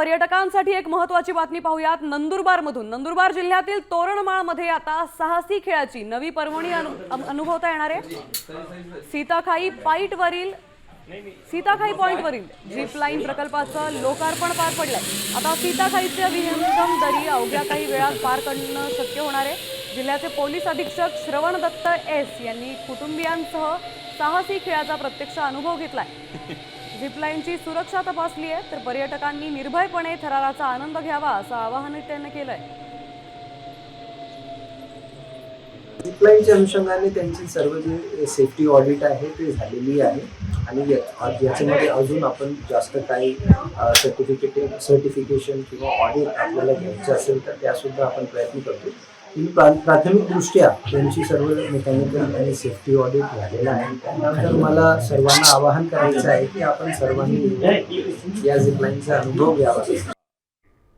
पर्यटकांसाठी एक महत्त्वाची बातमी पाहूयात नंदुरबारमधून। नंदुरबार जिल्ह्यातील तोरणमाळमध्ये आता साहसी खेळाची नवी पर्वणी अनुभवता येणार आहे। सीताखाई पॉइंटवरील झिप लाईन प्रकल्पाचं लोकार्पण पार पडलंय। आता सीताखाईच्या विहंगम दरी अवघ्या काही वेळात पार करणं शक्य होणार आहे। जिल्ह्याचे पोलीस अधीक्षक श्रवण दत्त एस यांनी कुटुंबियांसह साहसी खेळाचा प्रत्यक्ष अनुभव घेतलाय। झिपलाईनची सुरक्षा तपासली आहे, तर पर्यटकांनी निर्भयपणे थराराचा आनंद घ्यावा असं आवाहन त्यांनी केलंय। झिपलाईनच्या अनुषंगाने त्यांची सर्व जे सेफ्टी ऑडिट आहे ते झालेली आहे आणि याच्यामध्ये अजून आपण जास्त काही सर्टिफिकेशन किंवा ऑडिट आपल्याला घ्यायचं असेल तर त्यासुद्धा आपण प्रयत्न करतो। प्राथमिकदृष्ट्या त्यांची सर्व मेकॅनिकल आणि सेफ्टी ऑडिट झालेलं आहे। त्यानंतर मला सर्वांना आवाहन करायचं आहे की आपण सर्वांनी या झिपलाईनचा अनुभव घ्यावा।